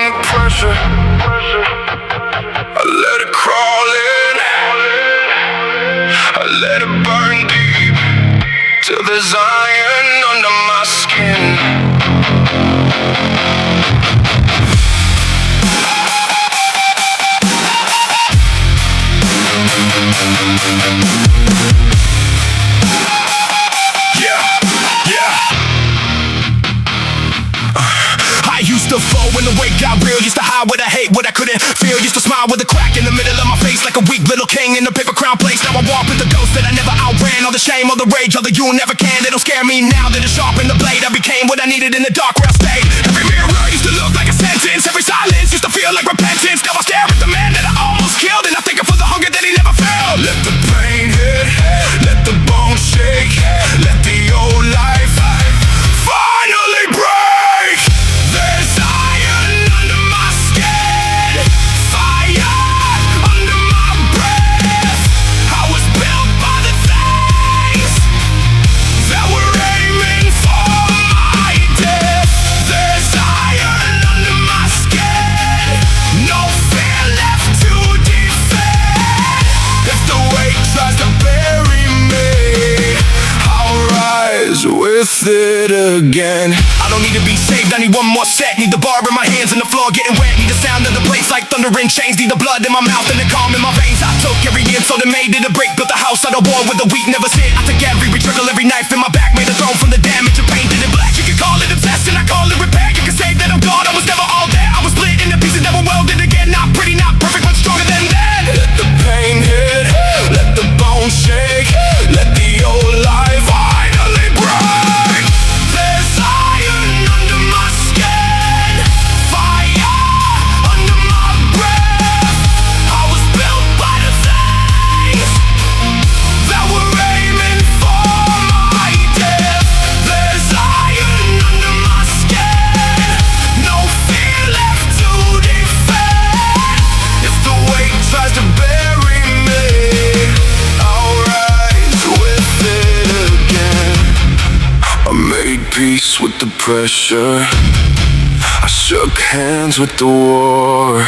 stomach pressure. I let it crawl in, I let it burn deep, till there's iron under my skin. I used to fall when the weight got real. Used to hide what I hate, what I couldn't feel. Used to smile with a crack in the middle of my face, like a weak little king in a paper crown place. Now I walk with the ghost that I never outran. All the shame, all the rage, all the you never can. They don't scare me now that it's sharp in the blade. I became what I needed in the dark where I stayed. Every mirror used to look like a sentence. Every silence used to feel like repentance. Now I stare at the man that I almost killed, and I thank him for the hunger that he never felt. Let the pain hit, let the bones shake, let the old life finally break. There's iron under my skin, fire under my breath. I was built by the things that were aiming for my death. There's iron under my skin, no fear left to defend. If the weight tries to bury me, I'll rise with it again. I don't need to be saved, I need one more set. Need the bar in my hands and the floor getting wet. Need the sound of the blades like thunder and chains. Need the blood in my mouth and the calm in my veins. I took every insult and made it a break. Built a house out of war with the weak never sit. I took every trickle, every knife in my back. Made a throne from the damage and painted it black. You can call it obsession, I call it repair. You can say that I'm gone, I was never all there. I was split into pieces, never welded again. Not pretty, not perfect, but stronger than that. Let the pain hit, let the bones shake, let the old life finally break. There's iron under my skin, fire under my breath. I was built by the things that were aiming for my death. There's iron under my skin, no fear left to defend. If the weight tries to bury me, I'll rise with it again. I made peace with the pressure, I shook hands with the war.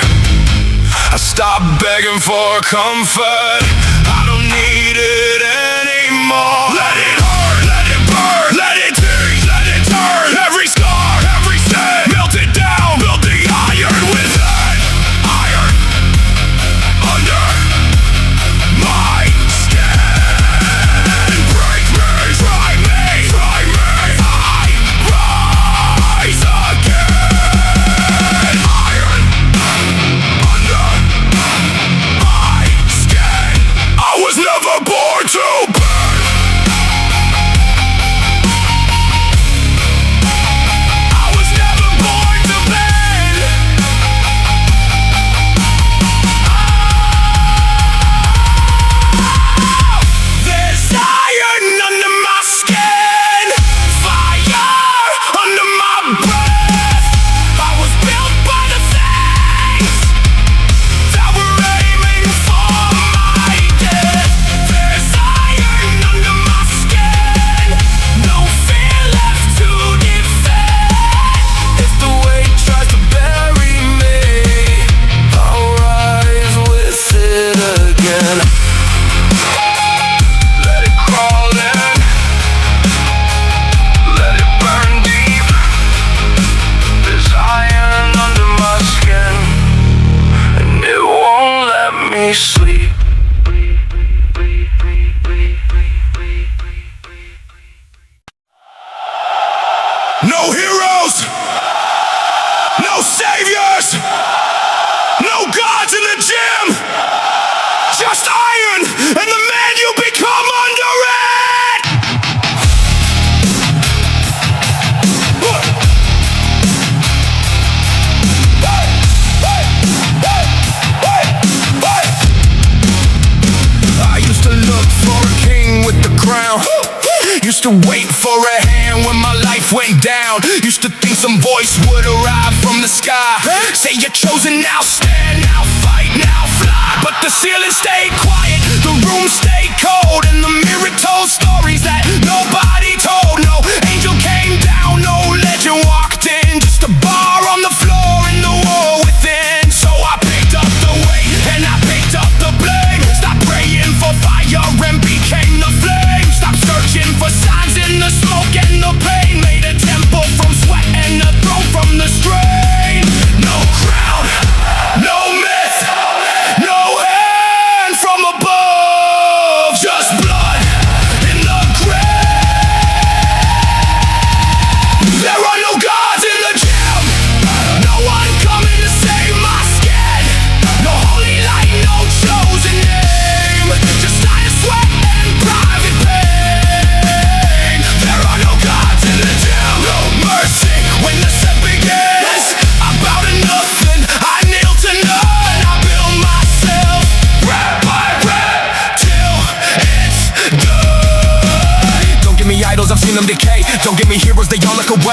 I stopped begging for comfort, I don't need it anymore. Let it hurt, let it burn, let it tease, let it turn. Every scar, every sin, melt it down, build the iron within. Iron under my skin. Break me, try me, try me, I rise again. Iron under my skin. I was never born to burn. I was never born to bend. There's iron under my skin, fire under my breath. I was built by the things that were aiming for my death. There's iron under my skin, no fear left to defend. If the weight tries to bury me, I'll rise with it again. Let it crawl in, let it burn deep. There's iron under my skin, and it won't let me sleep. No heroes, no saviors, no gods in the gym. Just iron and the man you become under it. I used to look for a king with the crown. Used to wait for a hand when my life went down. Used to think some voice would arrive from the sky, say you're chosen, now stand, now fight, now fly. But the ceiling stayed quiet, the room stayed cold, and the mirror told stories that nobody told. No angel came down, no legend walked in, just a bar on the floor and the wall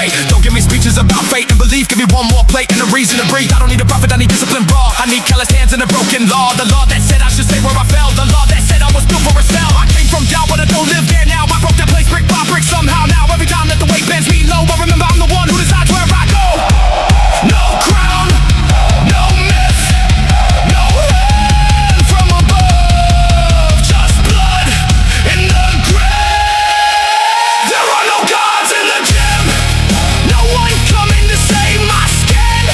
great. Don't give me speeches about fate and belief. Give me one more plate and a reason to breathe. I don't need a prophet, I need discipline raw. I need calloused hands and a broken law. The law that said I should stay where I fell. The law that said I was built for a cell. I came from down but I don't live there now. I broke that place brick by brick somehow. Now every time that the weight bends me low, I remember I'm the one who decides where I go. No crown, no myth, no hand from above. Just blood in the grave. There are no gods in the gym. No one coming to save my skin.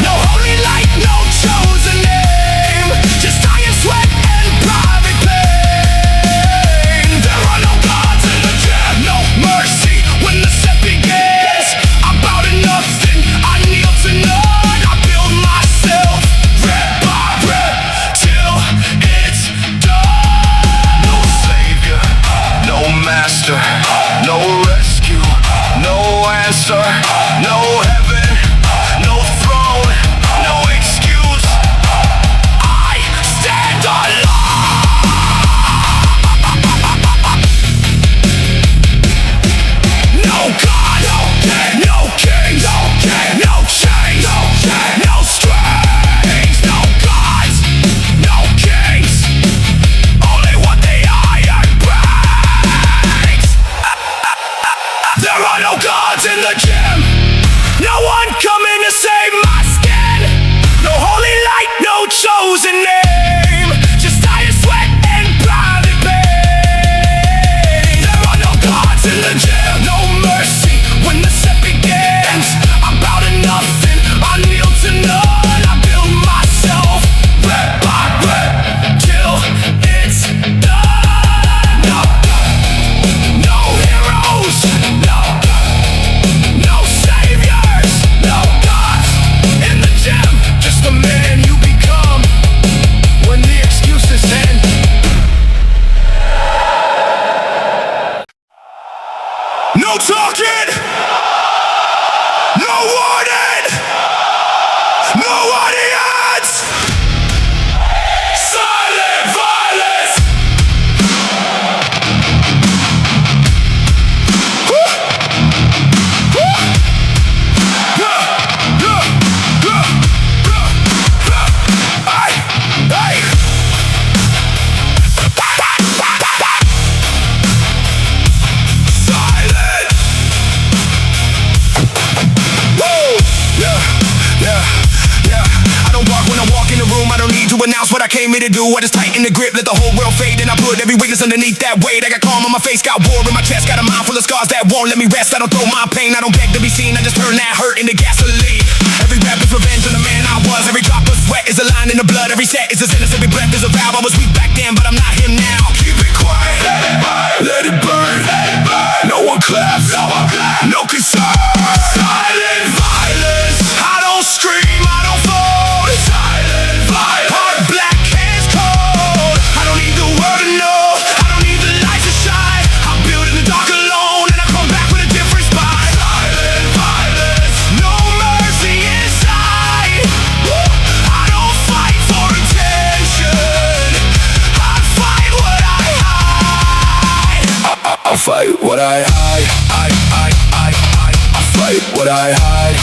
No holy light, no chosen name. Just iron sweat and private pain. There are no gods in the gym. No mercy when the set begins. I'm bout to nothing, I kneel to none. I build myself rep by rep till it's done. No savior, no master, no rescue, no answer, no heaven, no throne, no excuse. I stand alone. No God, no king, no chains, no strings, no gods, no kings. Only what they eye and brings. There are no gods in the gym. No one coming to save my skin. No holy light, no chosen name. Just iron sweat and private pain. There are no gods in the gym. No mercy when the set begins. I'm bout to nothing, I kneel to none. I build myself rep by rep till it's done. No, no heroes, no saviors, no gods in the gym. Just the man you become when the excuses end. No talking, no warning, no audience. Silent violence. Silent. Woo! Yeah. I don't bark when I walk in the room. I don't need to announce what I came here to do. I just tighten the grip, let the whole world fade, and I put every weakness underneath that weight. I got calm on my face, got war in my chest, got a mind full of scars that won't let me rest. I don't throw my pain, I don't beg to be seen. I just turn that hurt into gasoline. Every rap is revenge on the man I was. Every drop of sweat is a line in the blood. Every set is a sentence, every breath is a vow. I was weak back then, but I'm not him now. Keep it quiet, let it burn, let it burn. No one claps, no concern. Silent violence. I don't scream, I don't fold. Silent violence. Heart black, hands cold. I don't need the world to know. I don't need the lights to shine. I build in the dark alone, and I come back with a different spine. Silent violence. No mercy inside. Woo. I don't fight for attention. I fight what I hide. I fight what I hide. I fight what I hide.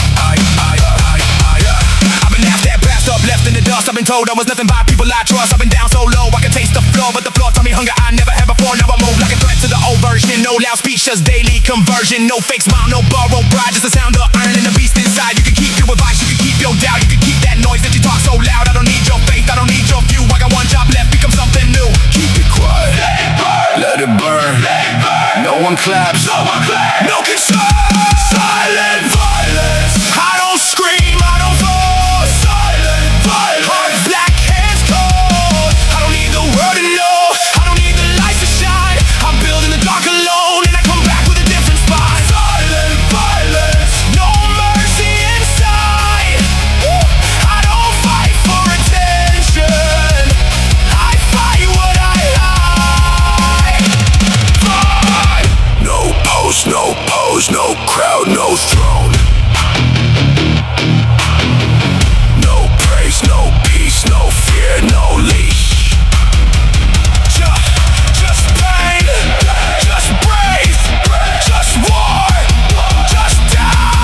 I've been half that passed up, left in the dust. I've been told I was nothing by people I trust. I've been down so low I can taste the floor, but the floor taught me hunger I never had before. Now I move like a threat to the old version. No loud speech, just daily conversion. No fake smile, no borrowed pride, just the sound of iron and the beast inside. You can keep your advice, you can keep your doubt, you can keep that noise that you talk so loud. I don't need your faith, I don't need your view. I got one job left, become something new. Keep it quiet, let it burn. No one claps, no concern. Silent violence. I don't scream, I don't fall. Silent violence. Heart black, hands cold. I don't need the world to know. I don't need the lights to shine. I'm building the dark alone, and I come back with a different spine. Silent violence. No mercy inside. Woo. I don't fight for attention. I fight what I hide. Fight. No post, no pose, no crowd, no throne. No praise, no peace, no fear, no leash. Just pain, just brave, just war, just die.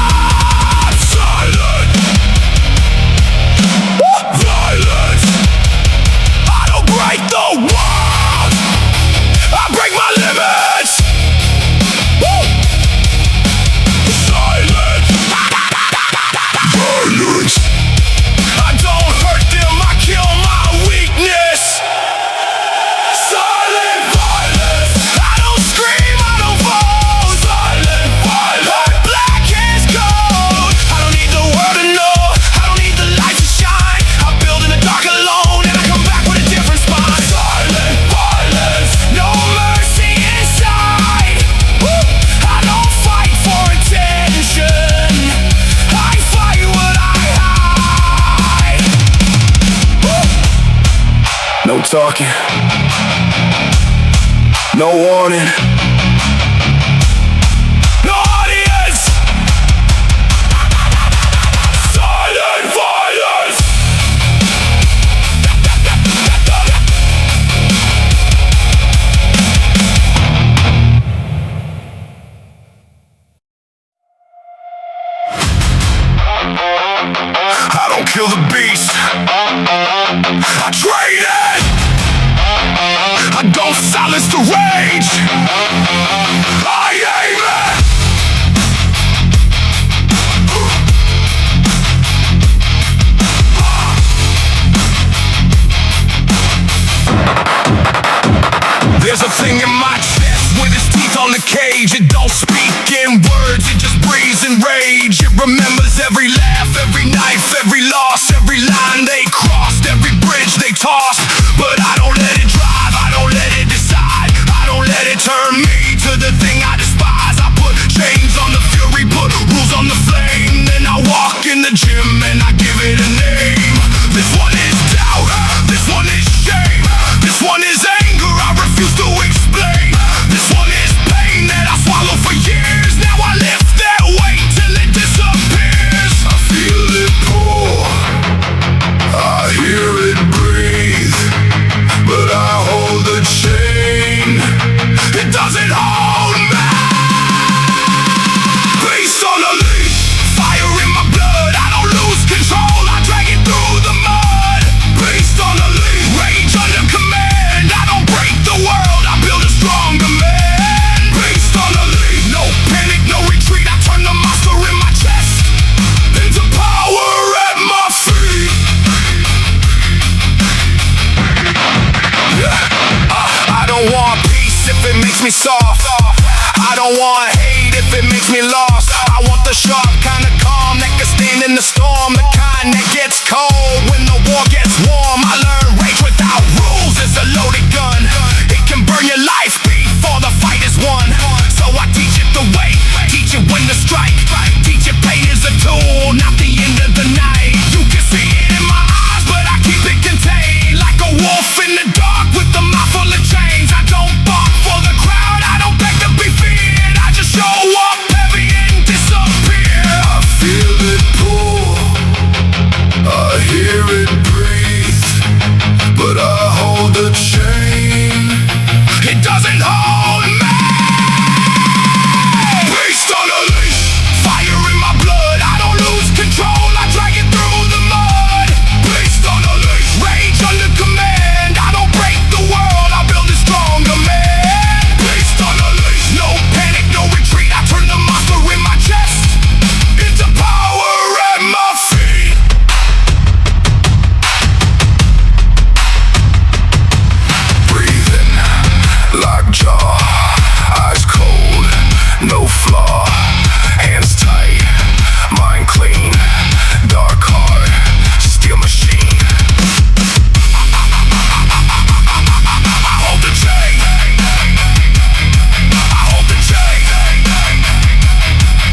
talking. No warning. No audience. Silent violence. I don't kill the beast, I train it. I don't silence the rage, I aim it. There's a thing in my chest with its teeth on the cage. It don't speak in words, it just breathes in rage. It remembers every laugh, every knife, every loss, every line they crossed, every bridge they tossed. But I don't let it drive, I don't let it decide, I don't let it turn me to the thing I despise. I put chains on the fury, put rules on the flame. Then I walk in the gym and I give it a name. This one is doubt, this one is shame, this one is anger I refuse to explain. This one is pain that I swallow for years. Now I lift that weight till it disappears. I feel it pour, I hear it breathe, but I hold the chain. It doesn't hold me. Beast on a leash, fire in my blood. I don't lose control, I drag it through the mud. Beast on a leash, rage under command. I don't break the world, I build a stronger man. Beast on a leash, no panic, no retreat. I turn the monster in my chest into power at my feet. I don't want peace if it makes me soft. I don't want hate if it makes me lost. I want the sharp kind of calm that can stand in the storm, the kind that gets cold when the war gets warm. I learned rage without rules is a loaded gun. It can burn your life before the fight is won. So I teach it the way, teach it when to strike. Teach it pain is a tool, not the end of the night. You can see it in my eyes, but I keep it contained. Like a wolf in the dark with a mouth full of chains. I don't bark for the crowd, I don't beg to be feared. I just show up heavy and disappear. I feel it pour, I hear it breathe, but I hold the chain. It doesn't hold me. Beast on a leash, fire in my blood. I don't lose control, I drag it through the mud. Beast on a leash, rage under command. I don't break the world, I build a stronger man. Beast on a leash, no panic, no retreat. I turn the monster in my chest into power at my feet. Breathing, lockjaw, eyes cold, no flaw, hands tight, mind clean, dark heart, steel machine. I hold the chain, I hold the chain,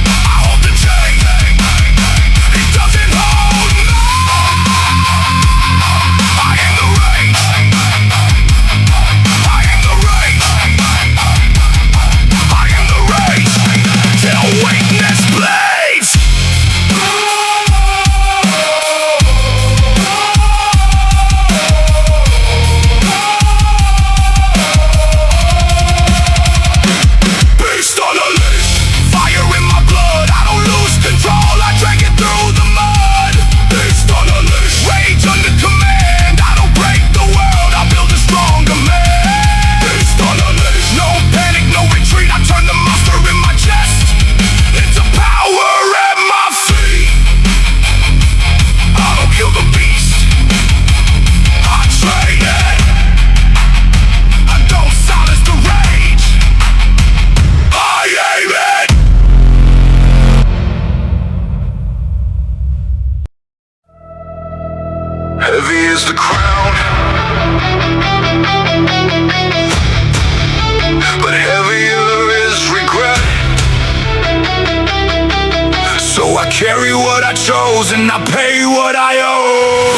I hold the chain. It doesn't hold me. I am the rage, I am the rage, I am the rage, till weakness bleeds. Beast on a leash, fire in my blood. I don't lose control, I drag it through the mud. Beast on a leash, rage under command. I don't break the world, I build a stronger man. Beast on a leash, no panic, no retreat. I turn the monster in my chest into power at my feet. I don't kill the beast, I train it. I don't silence the rage, I aim it. Heavy is the crown, but heavier is regret. So I carry what I chose and I pay what I owe.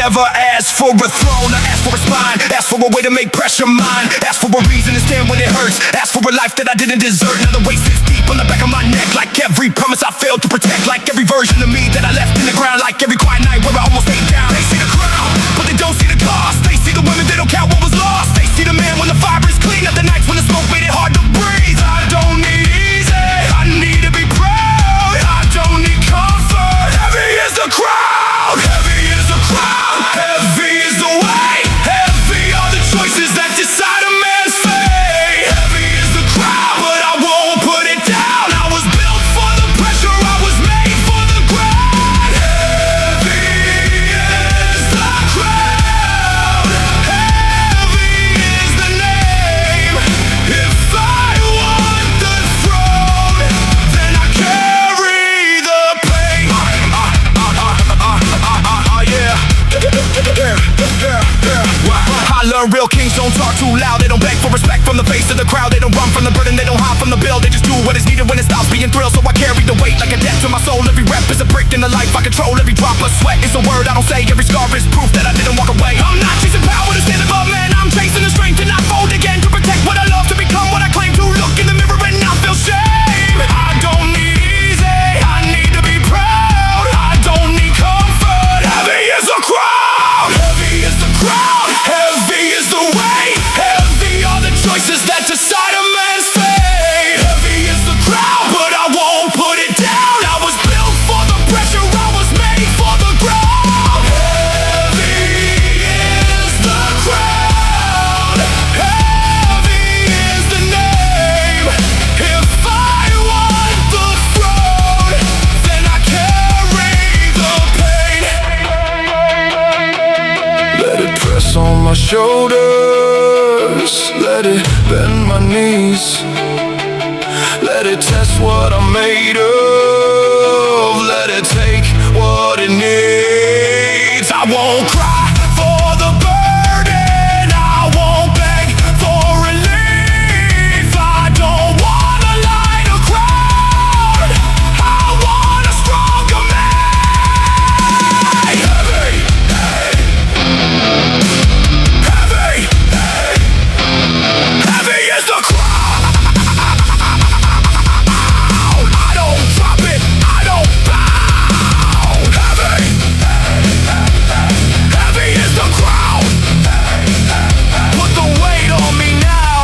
never asked for a throne, I asked for a spine, asked for a way to make pressure mine, asked for a reason to stand when it hurts, asked for a life that I didn't deserve. Now the weight sits deep on the back of my neck, like every promise I failed to protect, like every version of me that I left in the ground, like every quiet night where I almost stayed down. They see the crown, but they don't see the cost. They see the women, they don't count what was lost. They see the man when the fire is clean, not the nights when the smoke made it hard to breathe. I don't need easy, I need to be proud. I don't need comfort. Heavy is the crowd, heavy is the crowd, heavy is the weight, heavy are the choices that decide a man's fate. Heavy is the crowd, but I won't put it down. I was built for the pressure, I was made for the grind. Heavy is the crowd, heavy is the name. If I want the throne, then I carry the pain. I learned real kings don't talk too loud. They don't beg for respect from the face of the crowd. They don't run from the burden, they don't hide from the bill. They just do what is needed when it stops being thrilled. So I carry the weight like a debt to my soul. Every rep is a brick in the life I control. Every drop of sweat is a word I don't say. Every scar is proof that I didn't walk away. I'm not chasing power to stand above man. I'm chasing the strength to not fold again, to protect what I love, to become what I claim, to look in the mirror and not feel shame. I don't need easy, I need to be proud. I don't need comfort. Heavy is the crowd, heavy is the crowd, heavy is the weight, heavy are the choices that decide a man's fate. Heavy is the crowd, but I won't put it down. I was built for the pressure, I was made for the ground. Heavy is the crowd, heavy is the name. If I want the throne, then I carry the pain. Let it press on my shoulders, let it bend my knees, let it test what I'm made of, let it take what it needs. I won't cry for the burden, I won't beg for relief. I don't wanna light a crowd, I want a stronger man. Heavy, heavy, heavy is the crowd. I don't drop it, I don't bow. Heavy, heavy is the crowd. Put the weight on me now.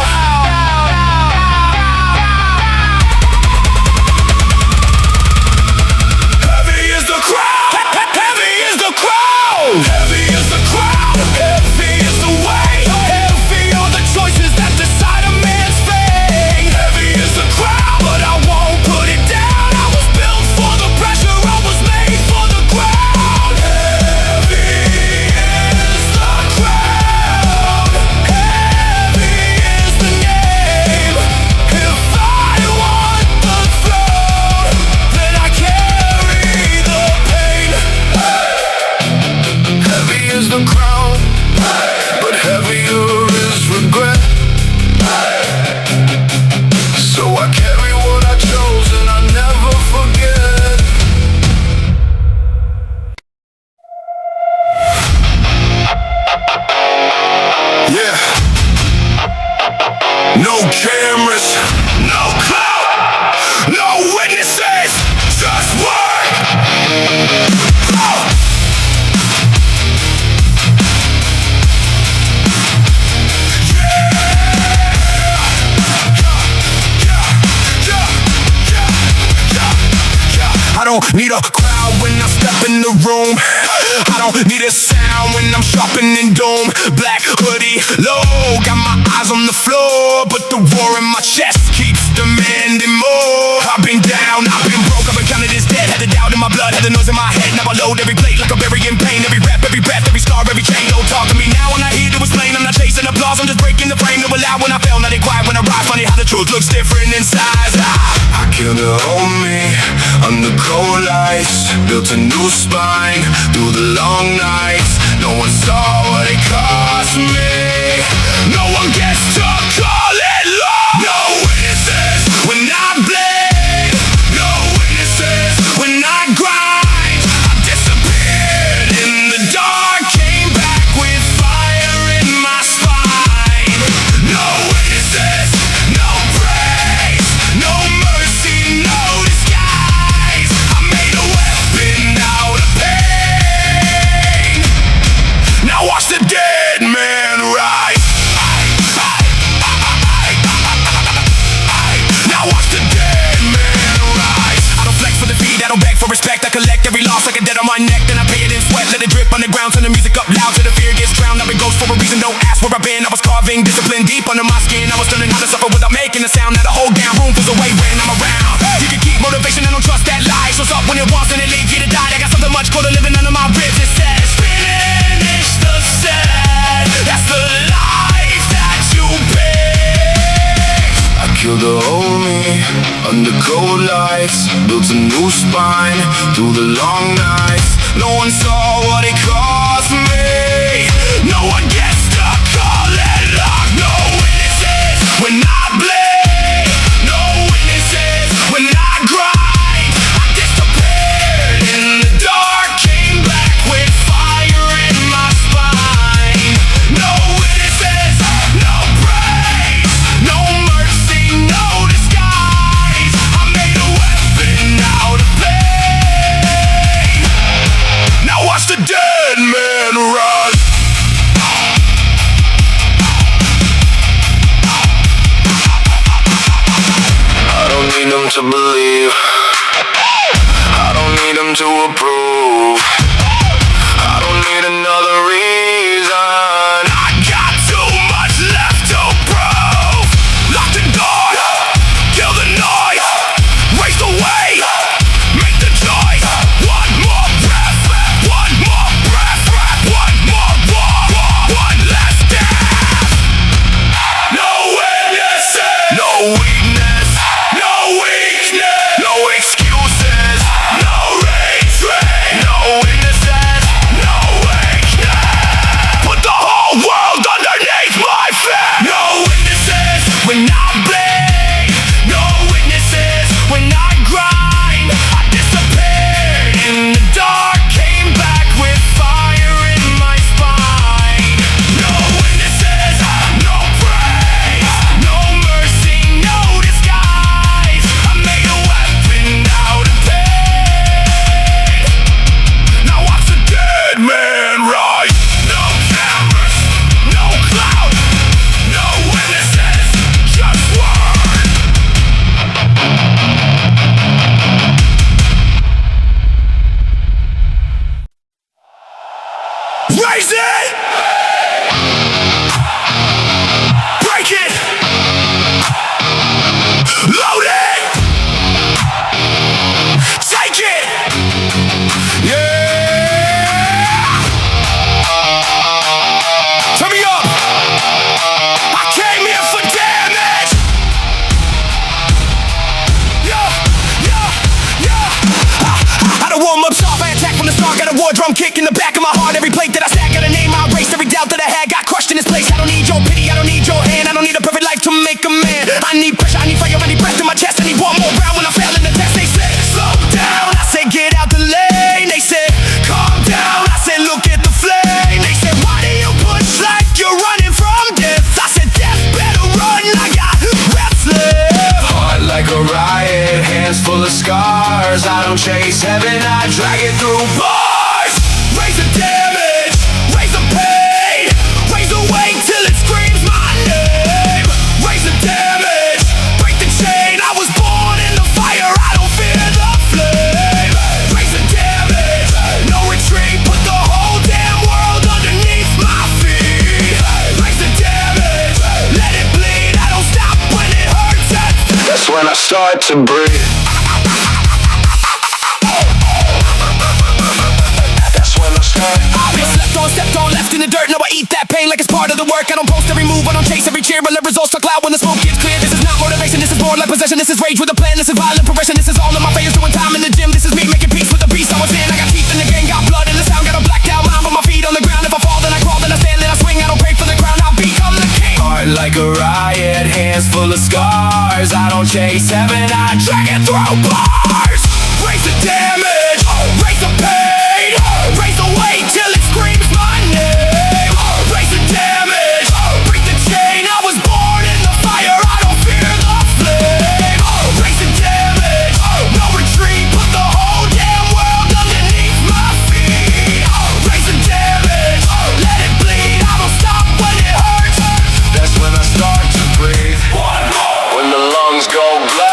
Heavy is the crowd, heavy is the crowd, heavy is the crowd, heavy is the weight, heavy are the choices that decide a man's fate. Heavy is the crowd, but I won't put it down. I was built for the pressure, I was made for the ground. Heavy is the crowd, heavy is the name. If I want the throne, then I carry the pain. Heavy is the crown, but heavier is regret. So I carry what I chose and I never forget. Yeah. No cameras, no clout, no witnesses, just work. Oh. I don't need a crowd when I step in the room. I don't need a sound when I'm sharpening doom. Black hoodie, low, got my eyes on the floor, but the war in my chest keeps demanding more. I've been down, I've been broke, I've been counted as dead. Had the doubt in my blood, had the noise in my head. Now I load every plate like a berry in pain. Every rep, every breath, every scar, every chain. Don't talk to me now when I hear to explain. I'm not chasing applause, I'm just breaking the frame. No allow when I fail, not quiet when I rise. Funny how the truth looks different in size. I killed her on me under cold lights, built a new spine through the long nights. No one saw what it cost me. No one gets to call it love. No witnesses when I bleed. No witnesses when I grind. I disappeared in the dark. like a dead on my neck. Then I pay it in sweat, let it drip on the ground. Turn the music up loud till the fear gets drowned. I've been ghost for a reason, don't ask where I've been. I was carving discipline deep under my skin. I was learning how to suffer without making a sound. Now the whole damn room feels away when I'm around. You can keep motivation, I don't trust that lie. Shows up when it wants and it leaves you to die. I got something much colder living under my ribs. It says finish the set. That's the life that you pick. I killed the old me under cold lights. Built a new spine through the long nights. No one saw what it cost me. No one gets to call it luck. No witnesses when I bleed. No witnesses when I grind. I disappeared in the dark, came back with fire in my spine. No witnesses, no praise, no mercy, no disguise. I made a weapon out of pain. Now watch the dead man run. I don't need them to believe. I don't need them to approve. I don't need another reason. I got too much left to prove. Lock the door, kill the noise, raise the way, make the choice. One more breath, one more breath, one more war, one last death. No witnesses, no weakness, no weakness, no excuses, no retreat, no witnesses, no weakness. Put the whole world underneath my feet. No witnesses when I bleed. No witnesses when I grind. I disappeared in the dark, came back with fire in my spine. No witnesses, no praise, no mercy, no disguise. I made a weapon out of pain. Now watch the dead man rise. No cameras, no cloud, no witnesses, just word. Raise it! Break it! Load it! Take it! Yeah! Turn me up! I came here for damage! I don't warm up soft, I attack from the start. Got a war drum kick in the back of my heart. Every plate that I stack, got a name I erased. Every doubt that I had got crushed in this place. I don't need your pity, I don't need your hand. I don't need a perfect life to make a man. I need pressure, I need fire, I need breath in my chest. I need one more round when I fail in the test. They said, slow down, I said, get out the lane. They said, calm down, I said, look at the flame. They said, why do you push like you're running from death? I said, death better run, I got reps left. Heart like a riot, hands full of scars. I don't chase heaven, I drag it through bars. Raise the damage, raise the pain, raise the weight till it screams my name. Raise the damage, break the chain. I was born in the fire, I don't fear the flame. Raise the damage, no retreat. Put the whole damn world underneath my feet. Raise the damage, let it bleed. I don't stop when it hurts. That's when I start to breathe. I've been slept on, stepped on, left in the dirt. Now I eat that pain like it's part of the work. I don't post every move, I don't chase every cheer, but let results look loud when the smoke gets clear. This is not motivation, this is more like possession. This is rage with a plan, this is violent progression. This is all of my failures doing time in the gym. This is me making peace with the beast I was in. I got teeth in the game, got blood in the sound. Got a blacked out mind, but my feet on the ground. If I fall, then I crawl, then I stand, then I swing. I don't pray for the crown, I'll become the king. Heart like a riot, hands full of scars. I don't chase heaven, I drag it through bars. Raise the damage, raise the pain, raise the weight till it screams my name. Raise the damage, break the chain. I was born in the fire, I don't fear the flame. Raise the damage, no retreat. Put the whole damn world underneath my feet. Raise the damage, let it bleed. I don't stop when it hurts. That's when I start to breathe. When the lungs go black.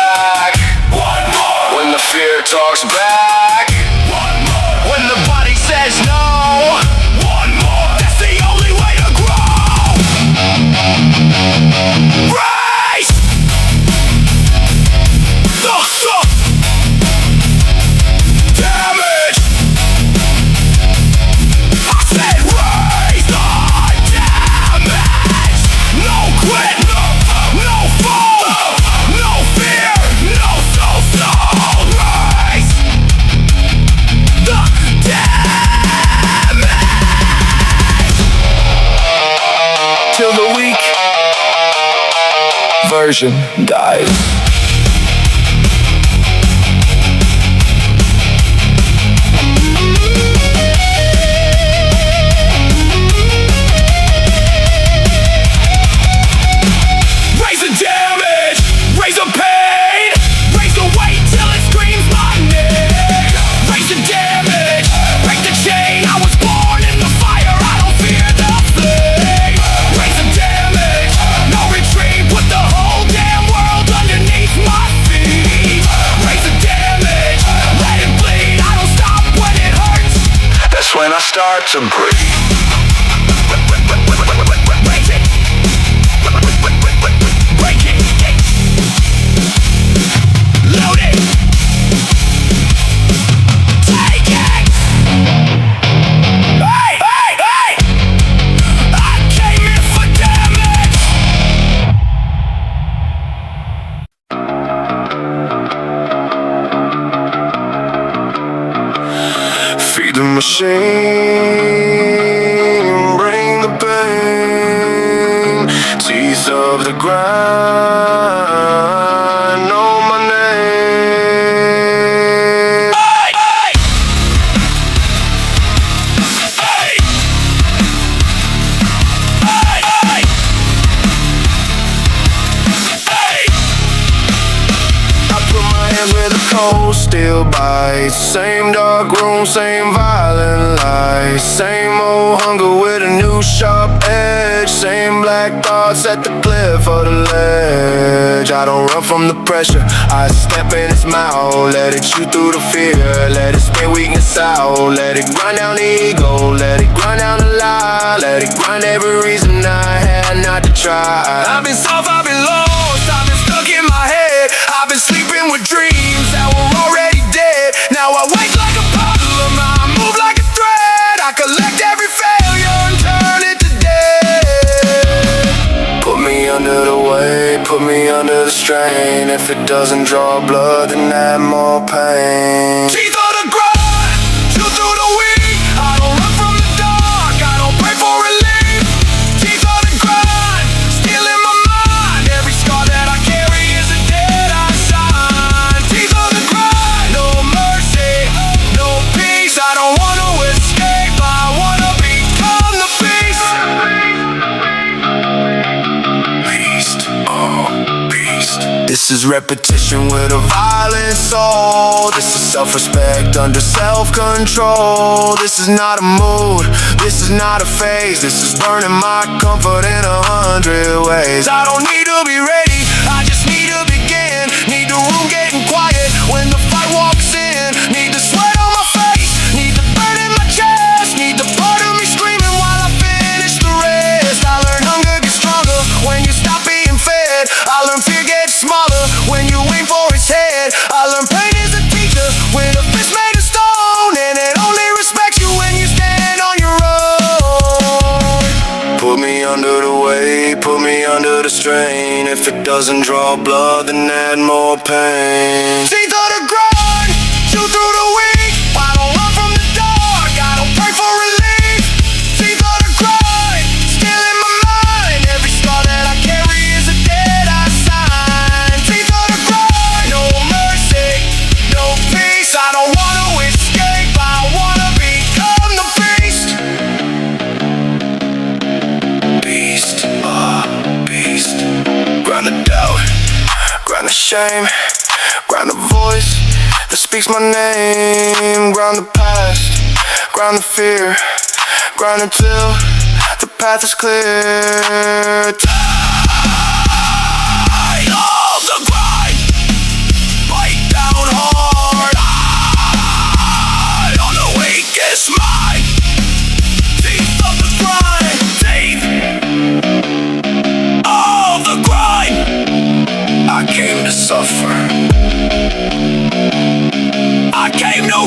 version dies. When I start to breathe, break it, load it, take it. Hey, hey, hey! I came here for damage. feed the machine, bring the pain, teeth of the grind, know my name. Hey, hey! Hey! Hey, hey! Hey! I put my hands where the cold steel bites. Same dark room, same violent lights. Same old hunger with a new sharp edge. Same black thoughts at the cliff of the ledge. I don't run from the pressure, I step in its mouth. Let it shoot through the fear, let it spin weakness out. Let it grind down the ego, let it grind down the lie. Let it grind every reason I had not to try. I've been soft, I've been lost, I've been stuck in my head. I've been sleeping with dreams that were already dead. Now I wake like a problem, I move like a thread. I collect every failure and turn it to dead. Put me under the weight, put me under the strain. If it doesn't draw blood, then add more pain. Teeth of the grind, chew through the weak. I don't run from the dark, I don't pray for relief. Teeth of the grind, still in my mind. Every scar that I carry is a dead eye sign. Teeth of the grind, no mercy, no peace. I don't wanna escape, I wanna become the beast. Beast, oh, beast. This is repetition with a violent soul. This is self-respect under self-control. This is not a mood, this is not a phase. This is burning my comfort in 100 ways. I don't need to be ready, I just need to begin. Need the room getting quiet when the fight walks in. Need the sweat on my face, need the burn in my chest. Need the part of me screaming while I finish the rest. I learn hunger gets stronger when you stop being fed. I learn fear gets smaller when you aim for its head. I learn pain is a teacher with a fist made of stone, and it only respects you when you stand on your own. Put me under the weight, put me under the strain. If it doesn't draw blood, then add more pain. Teeth of the grind, chew through the weak. I don't run from the dark, I don't pray for relief. Teeth of the grind, still in my mind. Every scar that I carry is a dead eye sign. Teeth of the grind, no mercy, no peace. I don't wanna escape, I wanna become the beast. Beast, oh, beast. Grind the doubt, grind the shame, grind the voice that speaks my name. Grind the past, grind the fear, grind until the path is clear. Tide of the grind, bite down hard. Eye on the weakest mind. Teeth of the grind, teeth of the grind. I came to suffer, I came to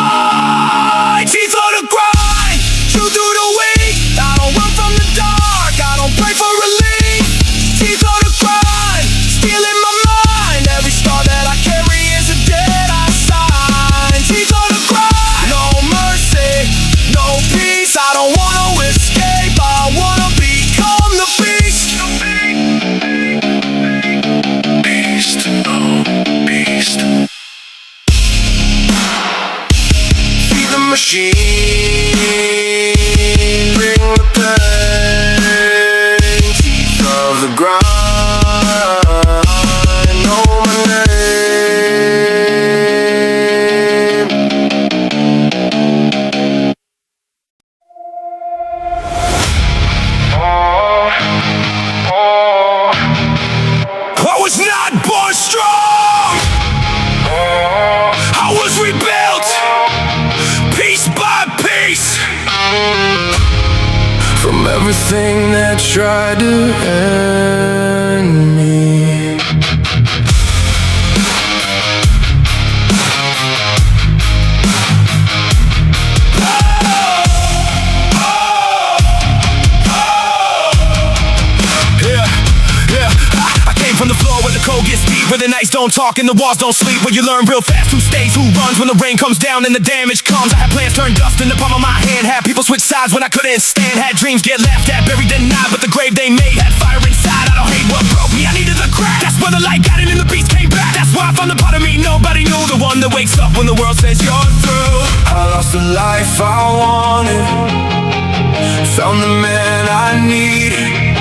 ride. Teeth of the grind, chew through the weak. I don't run from the dark, I don't pray Bring the pain, teeth of the grind. Know my name. I was not born strong. I was rebuilt piece by piece From everything that tried to end me. I came from the floor where the cold gets deep, where the nights don't talk and the walls don't sleep, where you learn real fast who stays, who runs when the rain comes down and the damage comes. I had plans turn dust in the palm of my hand, had people switch sides when I couldn't stand, had dreams get laughed at, buried denied, but the grave they made had fire inside. I don't hate what broke me, I needed the crack. That's where the light got in and the beast came back. That's why I found the part of me nobody knew, the one that wakes up when the world says you're through. I lost the life I wanted, found the man I needed.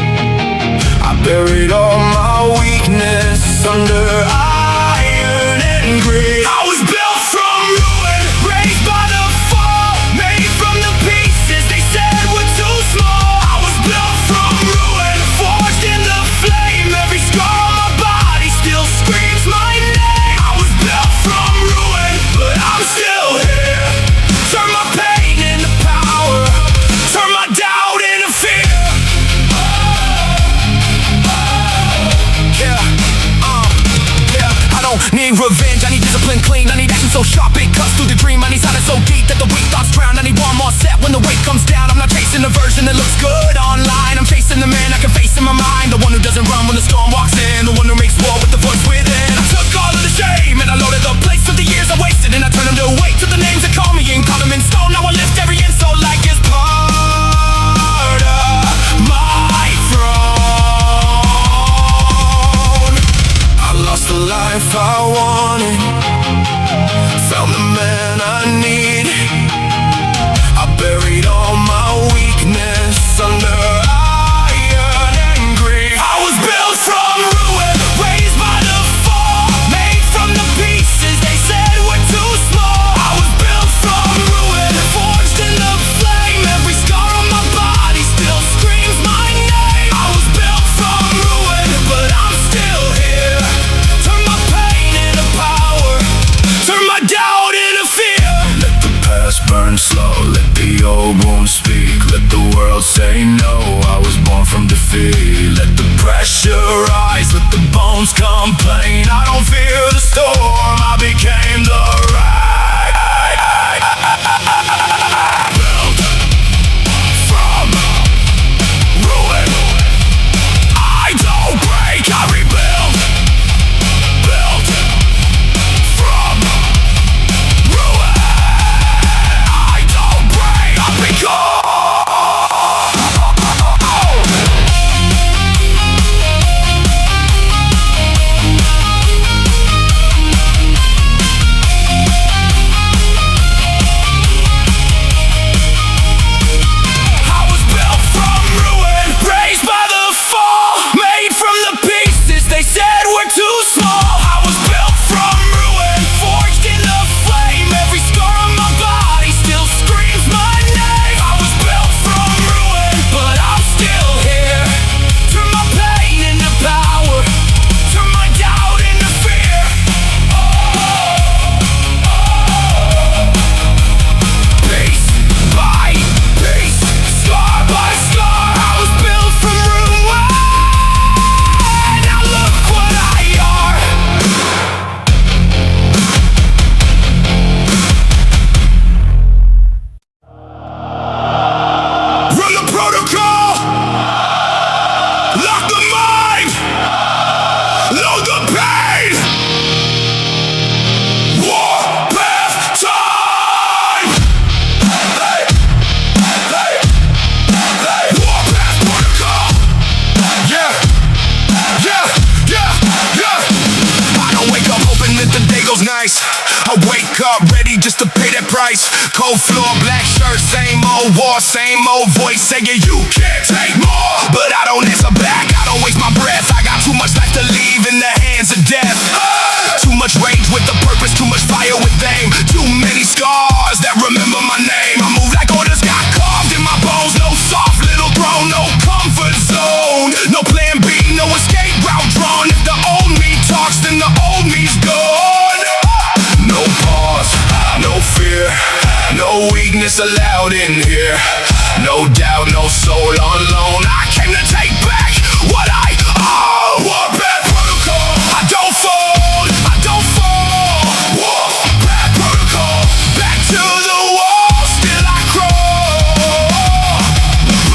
I buried all my weakness under iron and greed. I was built from ruin, raised by the fall, made from the pieces they said were too small. I was built from ruin, forged in the flame. Every scar on my body still screams my name. I was built from ruin, but I'm still here. Turn my pain into power, turn my doubt into fear. I don't need revenge, I need discipline clean. I need action so sharp it cuts through the dream. I need silence so deep that the weak thoughts drown. I need one more set when the weight comes down. I'm not chasing the version that looks good online. I'm chasing the man I can face in my mind, the one who doesn't run when the storm walks in, the one who makes war with the voice within. I took all of the shame and I loaded the place with the years I wasted, and I turned them to weight to the names that call me and call them in stone. Now I lift every insult like it's part of my throne. I lost the life I wanted, found the man I need. I buried all my weakness under iron and greed. I was built from ruin, raised by the fall, made from the pieces they said were too small. I was built from ruin, forged in the flame. Every scar on my body still screams my name. I was built from ruin, but I'm still here. Turn my pain into power, turn my doubt into fear. Let the past burn slow, let the old wounds speak. Let the world say no, I was born from defeat. Let the pressure rise, let the bones complain. I don't fear the storm, I became the rag. Built from ruin, I don't break, I rebuild. Built from ruin, I don't break, I become. I was built from ruin, raised by the fall, made from the pieces they said were too small. I was built from ruin, forged in the flame. Every scar on my body still screams my name. I was built from ruin, but I'm still here. Turn my pain into power, turn my doubt into fear. Piece by piece, scar by scar, I was built from ruin. Now look what I are. Run the protocol, lock the mind, load the pain. Warpath time. Warpath Protocol. Yeah. I don't wake up hoping that the day goes nice. I wake up ready just to pay that price. Cold floor, black shirt. old war, same old voice saying you can't take more. But I don't answer back, I don't waste my breath. I got too much life to leave in the hands of death. Too much rage with a purpose, too much fire with aim. Too many scars that remember my name. I move like orders got carved in my bones. No soft little throne, no comfort zone. No plan B, no escape route drawn. If the old me talks, then the old me's gone. No pause, no fear, no weakness allowed in here. No doubt, no soul on loan. I came to take back what I own. Warpath Protocol, I don't fold, I don't fall. Warpath Protocol, back to the wall, still I crawl.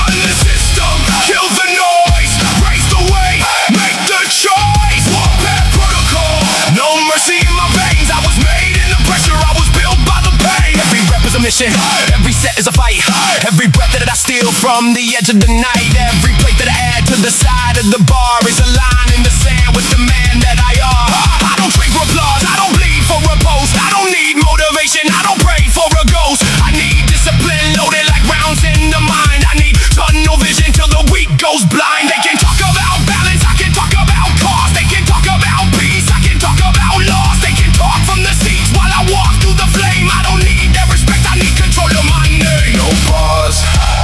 Run the system, kill the noise, raise the weight, make the choice. Warpath Protocol, no mercy in my veins. I was made in the pressure, I was built by the pain. Every rep is a mission, every set is a fight. Every breath that I steal from the edge of the night. Every plate that I add to the side of the bar is a line in the sand with the man that I are. I don't drink for applause, I don't bleed for a post. I don't need motivation, I don't pray for a ghost. I need discipline loaded like rounds in the mind. I need tunnel vision till the weak goes blind. They can talk about balance, I can talk about cause. They can talk about peace, I can talk about loss. They can talk from the seats while I walk through the flame. I don't need their respect, I need control of my name. No pause,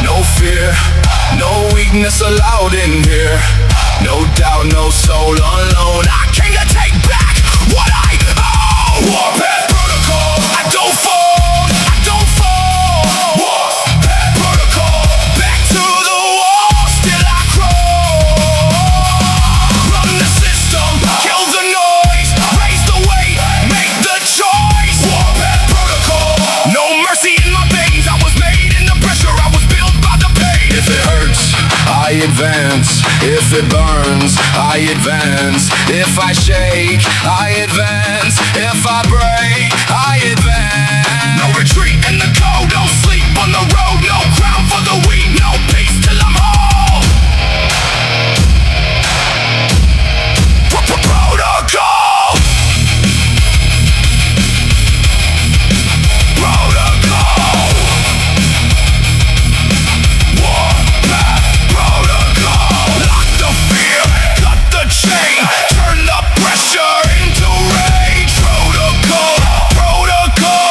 no fear, no weakness allowed in here. No doubt, no soul on loan. I came to take back what I own. Warpath Protocol, I don't fold, I don't fall. Warpath Protocol, back to the wall, still I crawl. Run the system, kill the noise, raise the weight, make the choice. Warpath Protocol, no mercy in my veins. I was made in the pressure, I was built by the pain. If it hurts, I advance. If it burns, I advance. If I shake, I advance. If I break, I advance. No retreat in the cold, no sleep on the road. No crown for the weak, no peace till I'm whole. Protocol. Protocol. Warpath Protocol. Lock the fear, cut the chain, turn the pressure into rage. Protocol, protocol.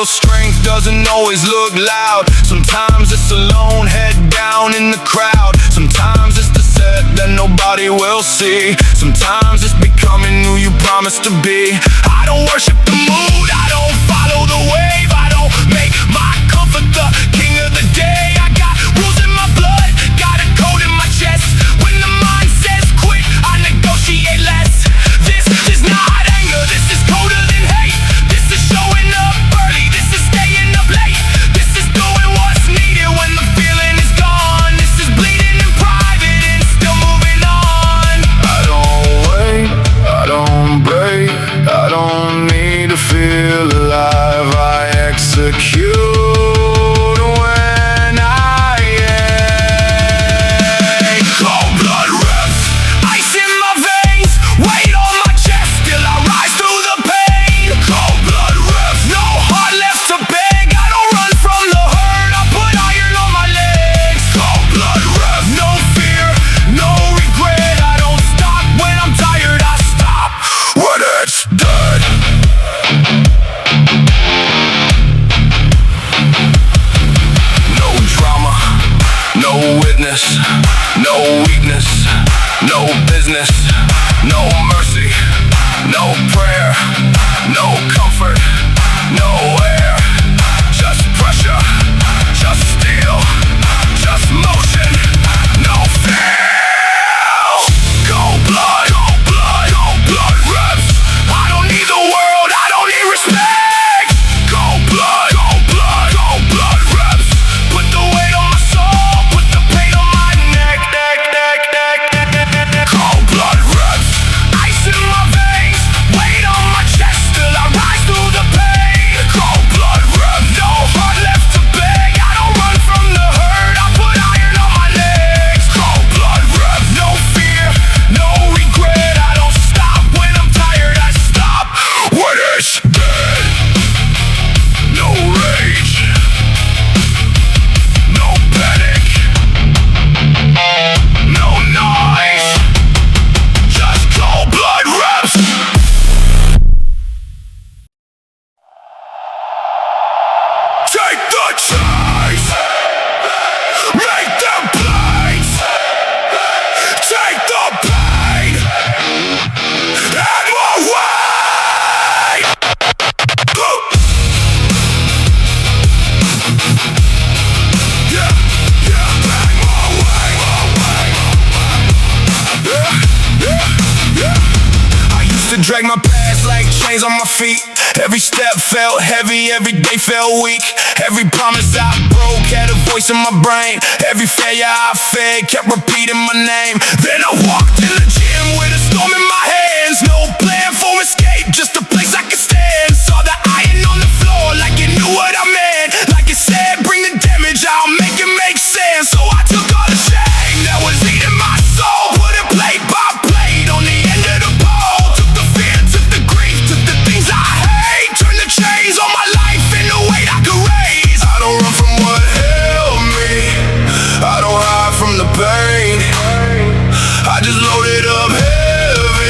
real strength doesn't always look loud. Sometimes it's alone, head down in the crowd. Sometimes it's the set that nobody will see. Sometimes it's becoming who you promised to be. I don't worship the mood, I don't follow the wave. I don't make my comfort the king of the day. I got rules in my blood, got a code in my chest. When the mind says quit, I negotiate less. This is not anger, this is colder than hate. This is showing up early, this is staying up late. This is doing what's needed when the feeling is gone. This is bleeding in private and still moving on. I don't wait, I don't break, I don't need to feel alive. I execute when I aim. Cold blood reps, ice in my veins, weight on my chest, still I rise through the pain. Cold blood reps, no heart left to beg. I don't run from the hurt, I put iron on my legs. Cold blood reps, no fear, no regret. I don't stop when I'm tired, I stop when it's dead. No drama, no witness, no weakness, no business, no mercy, no prayer, no comfort, no air. Just pressure, just steel, just motion, no feel. Cold blood, cold blood, cold blood reps. I don't need the world, I don't need respect. Cold blood, cold blood, cold blood reps. Put the weight on my soul, put the pain on my neck, neck, neck, neck, neck, neck, neck, neck. Cold blood reps, ice in my veins, weight on my chest, still I rise through the pain. Cold blood reps, no heart left to beg. I don't run from the hurt, I put iron on my legs. Cold blood reps, no fear, no regret. I don't stop when I'm tired, I stop when it's dead. No rage, no panic, no noise, just cold blood reps. Take the chase, make them plays, take the pain and more weight. Yeah, yeah, bang more weight. Yeah, yeah, yeah. I used to drag my past like chains on my feet. Every step felt heavy, every day felt weak. Every promise I broke had a voice in my brain. Every failure I fed kept repeating my name. Then I walked in the gym with a storm in my hands. No plan for escape, just a place I could stand. Saw the iron on the floor like it knew what I meant. Like it said, bring the damage, I'll make it make sense. So I took all the shame that was eating my soul, put it plate by plate on the end of the pole. Took the fear, took the grief, took the things I hate. Turned the chains on my life into weight I could raise. I don't run from what held me, I don't hide from the pain. I just load it up heavy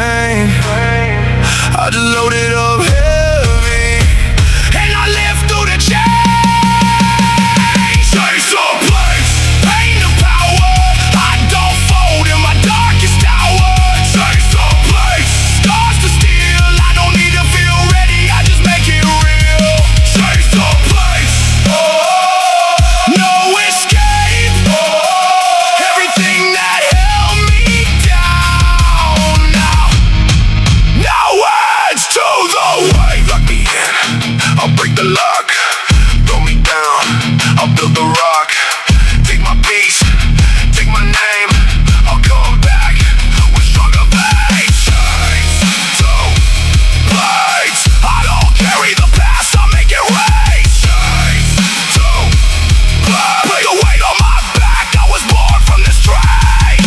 pain. I just loaded up heavy, and I live through the change. Chase a place, pain the power. I don't fold in my darkest hour. Chase a place, scars to steal. I don't need to feel ready, I just make it real. Chase a place, no escape. Everything that held me down now, words to the way. lock me in, I'll break the lock. Throw me down, I'll build the rock. Take my peace, take my name, I'll come back with stronger blades. Chains to blades, I don't carry the past, I make it rain. Chains to blades, put the weight on my back, I was born from this train.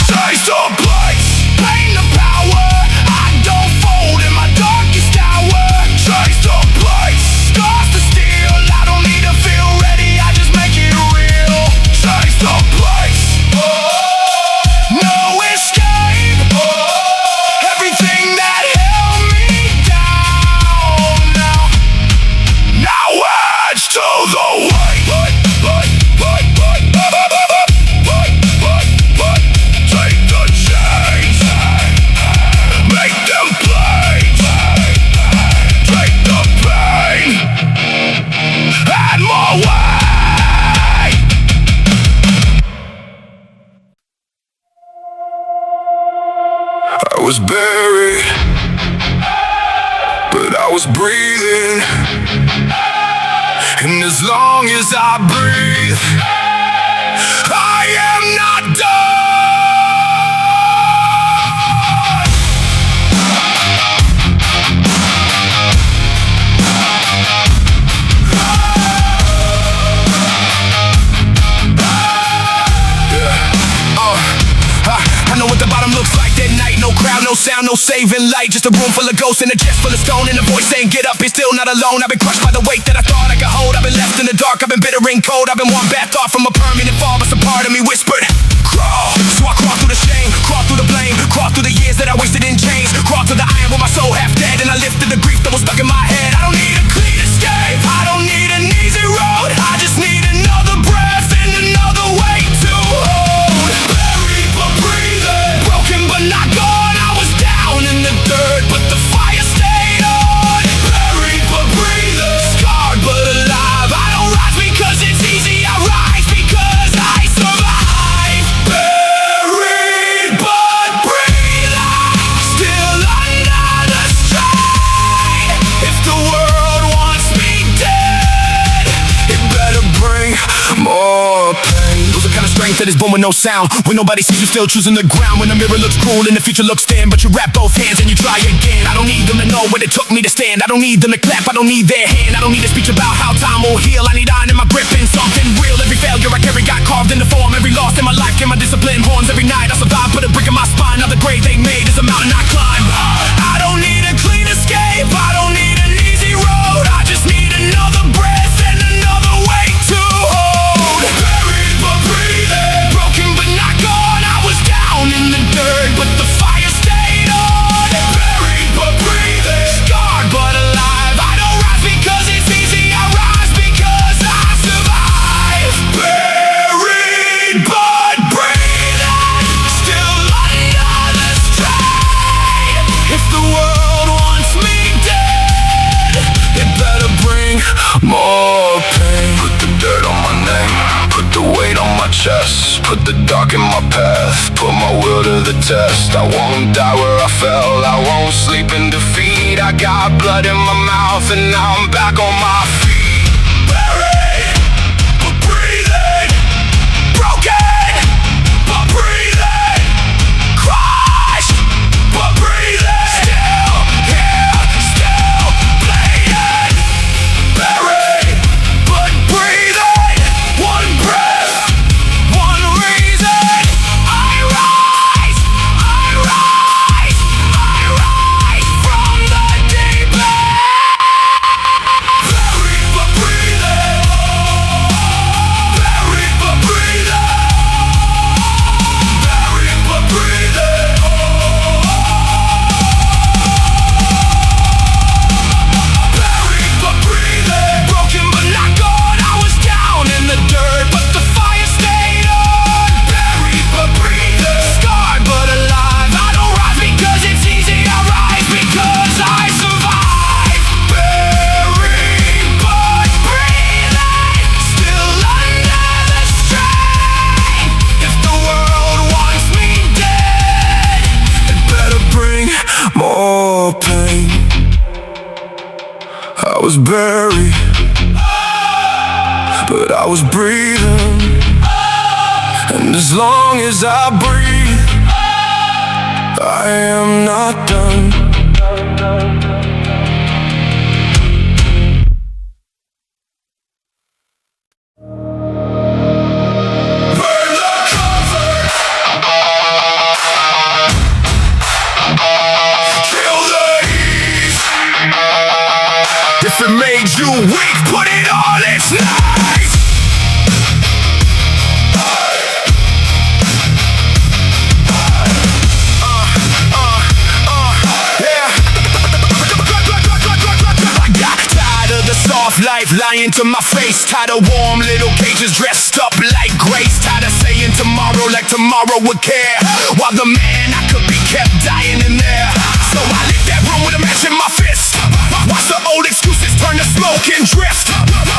Chains to blades, pain the power. I don't fold in my darkest hour. Chains to blades, scars to steal. I don't need to feel ready, I just make it real. Chains to blades, no escape. Everything that held me down now adds to the weight. Take the chains, make them blades. Take the pain, add more weight. I was buried, but I was breathing. And as long as I breathe, I am not done. I know what the bottom looks like that night. No crowd, no sound, no saving light. Just a room full of ghosts and a chest full of stone. And a voice saying get up, you're still not alone. I've been crushed by the weight that I thought I could hold. I've been left in the dark, I've been bitter and cold. I've been one bad thought from a permanent fall. But some part of me whispered, crawl. So I crawl through the shame, crawl through the blame, crawl through the years that I wasted in chains. Crawl to the iron with my soul half dead. And I lifted the grief that was stuck in my head. I don't need a clean escape, I don't need an easy road. I just need another breath and another way to hold. Buried but breathing, broken but not gone. I was down in the dirt, but the fire stayed on. Buried but breathing, scarred but alive. I don't rise because it's easy, I rise because I survive. Buried but breathing, still under the strain. If the world wants me dead, it better bring more pain. lose the kind of strength that is born with no sound. When nobody sees you, still choosing the ground. When the mirror looks cruel and the future looks thin, but you wrap both hands and you try again. I don't need them to know what it took me to stand. I don't need them to clap, I don't need their hand. I don't need a speech about how time will heal. I need iron in my grip and something real. Every failure I carry got carved into form. Every loss in my life came my discipline. Horns every night I survive, put a brick in my spine. Now the grave they made is a mountain I climb. I don't need a clean escape, I don't need an easy road. I just need another breath and another way to hold. Buried but breathing, broken but not gone. I was down in the dirt, but the fire stayed on. Buried but breathing, scarred but alive. I don't rise because it's easy, I rise because I survive. Buried but breathing, still under the strain. If the world wants me dead, it better bring more pain. Put the dirt on my name, put the weight on my chest, put the dark in my path, put my will to the test. I won't die where I fell, I won't sleep in defeat. I got blood in my mouth and now I'm back on my feet. Buried but breathing, broken but breathing, crushed but breathing, still here, still bleeding. Buried but breathing, one breath, one reason. I rise, I rise, I rise from the deep end. Buried more pain. I was buried, but I was breathing. And as long as I breathe, I am not done. If it made you weak, put it on its knees. Yeah. I got tired of the soft life lying to my face. Tired of warm little cages dressed up like grace. Tired of saying tomorrow like tomorrow would care. While the man I could be kept dying in there. So I lit that room with a match in my fist. Watch the old excuses turn to smoke and drift.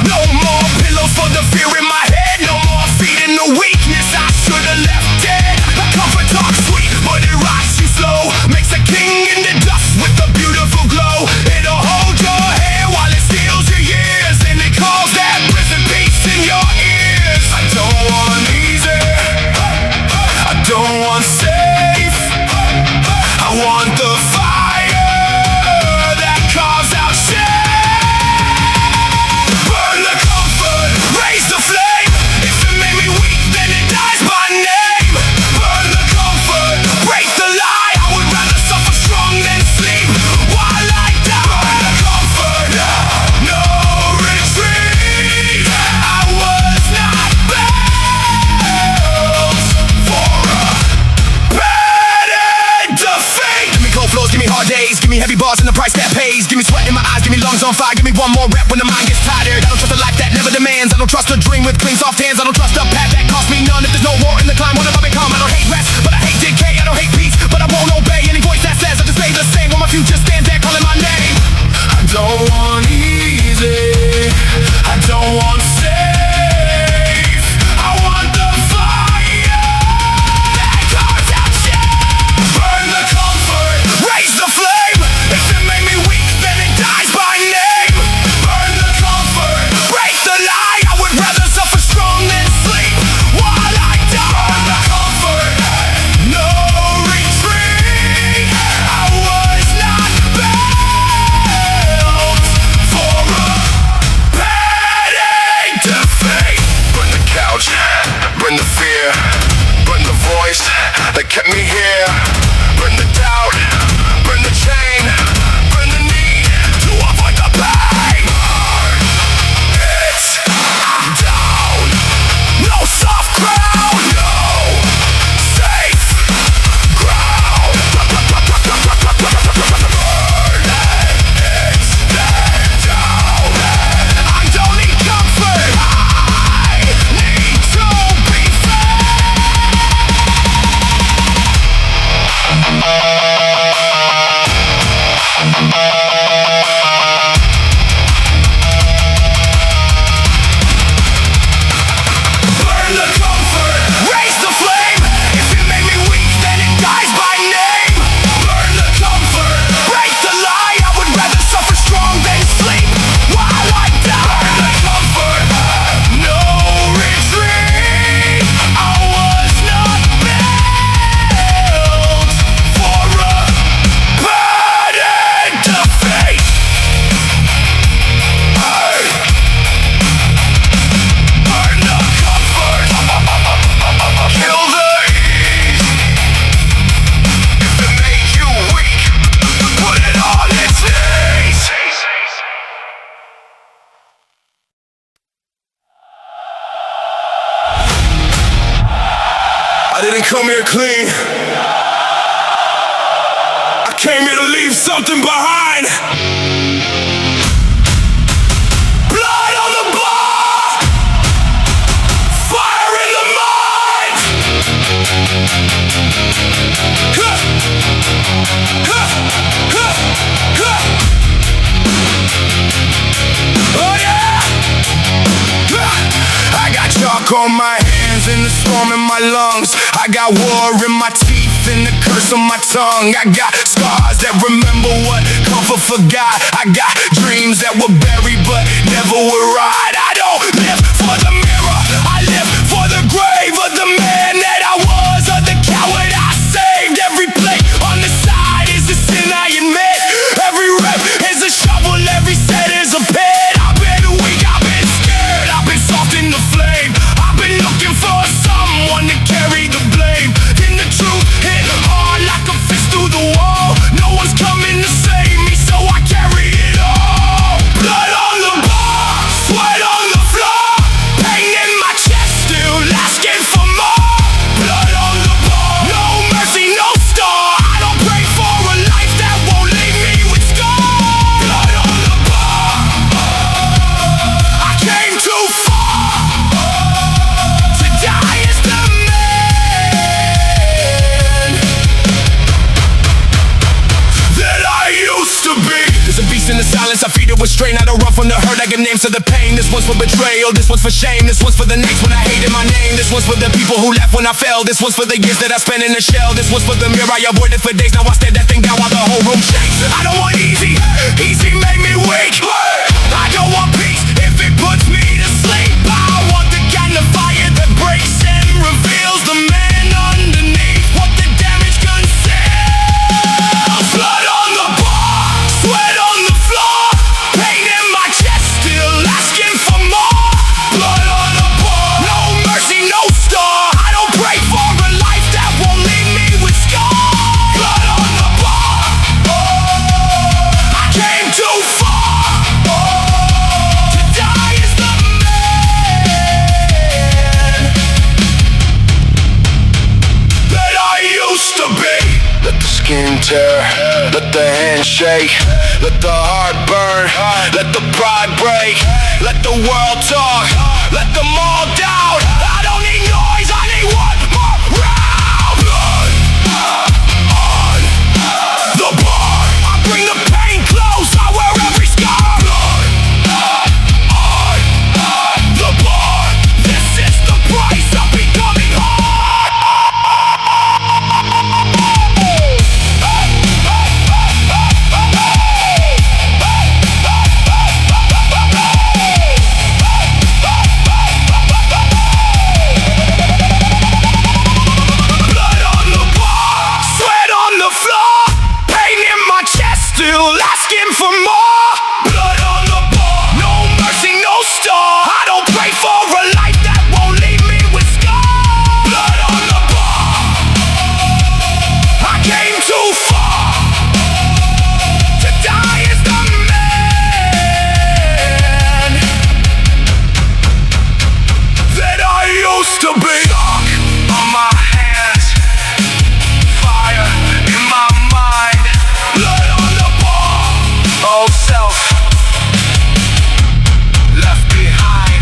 No more pillows for the fear in my head. No more feeding the weakness I should've left dead. Comfort talk sweet, but it rots you slow. Makes a king in the dust with a beautiful glow. It'll hold your hair while it steals your years. And it calls that prison peace in your ears. I don't want easy, I don't want safe. I want the fire that carves out shame. Burn the comfort, raise the flame. If it made me weak, then it dies by name. Burn the comfort, break the lie. I would rather suffer strong than sleep while I die. Burn the comfort, no retreat. I was not built for a bad defeat. Give me cold floors, give me hard days. Give me heavy bars and the price that pays. Give me sweat in my eyes, give me lungs on fire. Give me one more rep when the mind gets tired. I don't trust a life that never demands. I don't trust a dream with clean soft hands. I don't trust a path that costs me none. If there's no war in the climb, what have I become? I don't hate rest, but I hate decay. I don't hate peace, but I won't obey any voice that says I just stay the same when my future stands there calling my name. I don't want easy, I don't want safe. I want the fire That carves out shame. Burn the comfort, raise the flame. If it made me weak, then it dies by name. Burn the comfort, break the lie. I would rather suffer strong than sleep while I die. Burn the comfort, no retreat. I was not built for a bad defeat. Burn the couch, burn the fear, burn the voice that kept me here. Burn the doubt, burn the chain, burn the need To avoid the pain, it's down. No soft ground, no safe ground. Burn it down. I don't need comfort, I need to be Burn the comfort, raise the flame. If it made me weak, then it dies by name. Burn the comfort, break the lie. I would rather suffer strong than sleep while I die. Burn the comfort, no retreat. I was not built for a bad defeat. Burn the comfort, kill the ease. If it made you weak, put it on its knees. I didn't come here clean. I came here to leave something behind. Blood on the bar, fire in the mind. Huh. Huh. Huh. Huh. Oh yeah. Huh. I got chalk on my hands and the storm in my lungs. I got war in my teeth and a curse on my tongue. I got scars that remember what comfort forgot. I got dreams that were buried but never were right. I don't live for the mirror, I live for the grave of the man that I was, of the coward I saved. Every plate on the side is a sin I admit. Every rep is a shovel, every set is a pit. I've been weak, I've been scared, I've been soft in the flame. I've been looking for someone to carry the blame. Then the truth hit hard like a fist through the wall. No one's coming to save me, so I carry it all. Blood on the bar, sweat on the floor, pain in my chest, still asking for more. Blood on the bar, no mercy, no star. I don't pray for a life that won't leave me with scars. Blood on the bar, I came too far to die as the man that I used to be. There's a beast in the silence, I feed it with strain. I don't run from the hurt, I give names to the pain. This one's for betrayal, this one's for shame. This one's for the nights when I hated my name. This one's for the people who left when I fell. This one's for the years that I spent in the shell. This one's for the mirror I avoided for days. Now I stare that thing down while the whole room shakes. I don't want easy, easy made me weak. I don't want peace if it puts me to sleep. I want the kind of fire that breaks and reveals the man underneath what the damage conceals. Blood on the bar, sweat on the floor, pain in my chest, still asking for more. Blood on the bar, no mercy, no star. I don't pray for a life that won't leave me with scars. Blood on the bar, I came too far to die as the man that I used to be. Let the skin tear, let the hand shake, let the heart burn, let the pride break, let the world talk, let them all doubt. I don't need noise, I need one more round. Blood on the bar, I bring the pain close, I wear every scar. Blood on the bar, this is the price of becoming hard. Blood on the bar, sweat on the floor, pain in my chest, still asking for more. Blood on the bar, no mercy, no star. I don't pray for a life that won't leave me with scars. Blood on the bar, I came too far to die as the man that I used to be. Dark on my hands, fire in my mind. Blood on the bar, old self left behind.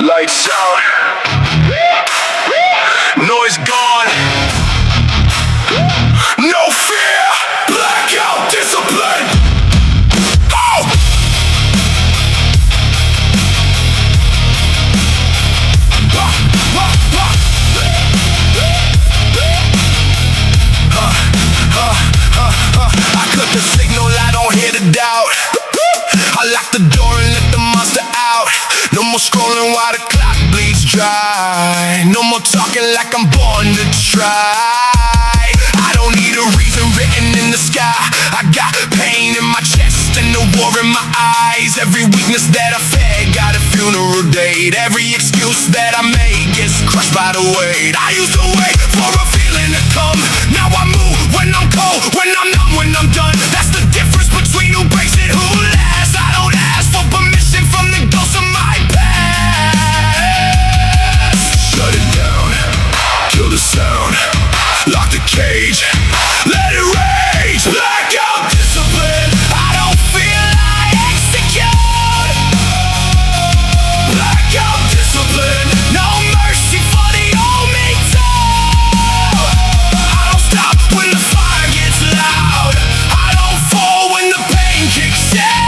Lights out, noise gone, no fear, blackout discipline. Oh! I cut the signal, I don't hear the doubt. I lock the door and let the monster out. No more scrolling while the clock bleeds dry. No more talking like I'm born to try. I don't need a reason written in the sky. I got pain in my chest and the war in my eyes. Every weakness that I fed got a funeral date. Every excuse that I made gets crushed by the weight. I used to wait for a feeling to come. Now I move when I'm cold, when I'm numb, when I'm done. That's the difference between who breaks it, who lasts. I don't ask for permission from the ghosts of my past. Shut it down, kill the sound, lock the cage, let it rage. Blackout discipline, I don't feel I execute. Blackout discipline, no mercy for the old me too. I don't stop when the fire gets loud, I don't fall when the pain kicks in.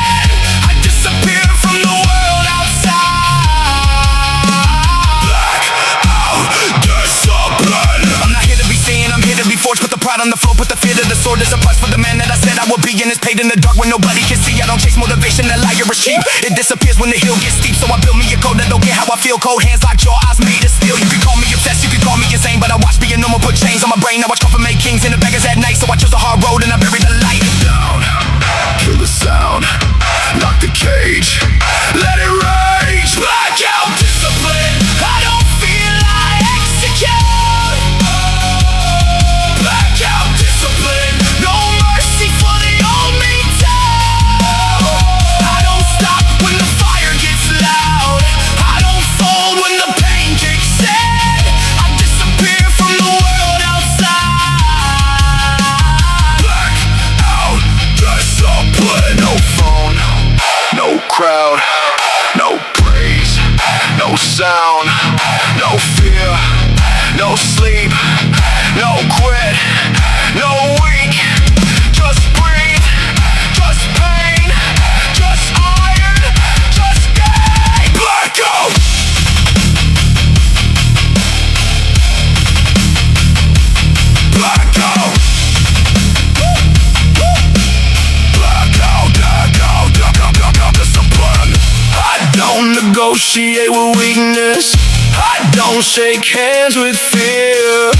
on the floor, put the fear to the sword. There's a price for the man that I said I would be, and it's paid in the dark when nobody can see. I don't chase motivation, that liar is cheap. It disappears when the hill gets steep, so I build me a code that'll get how I feel. Cold hands like jaw, eyes made of steel. You can call me obsessed, you can call me insane, but I watch being normal put chains on my brain. I watch Comfort make kings and the beggars at night, so I chose the hard road and I buried the light. Down, kill the sound, knock the cage, let it rage. Blackout discipline, I don't feel I execute. Blackout discipline, no mercy for the old me too. I don't stop when the fire gets loud, I don't fold when the pain kicks in. I disappear from the world outside. Blackout discipline. No phone, no crowd, no praise, no sound, no fear, no sleep, no quit, no weak. Just breathe, just pain, just iron, just gain. Blackout. Blackout. Blackout discipline. I don't negotiate with weakness, I don't shake hands with fear.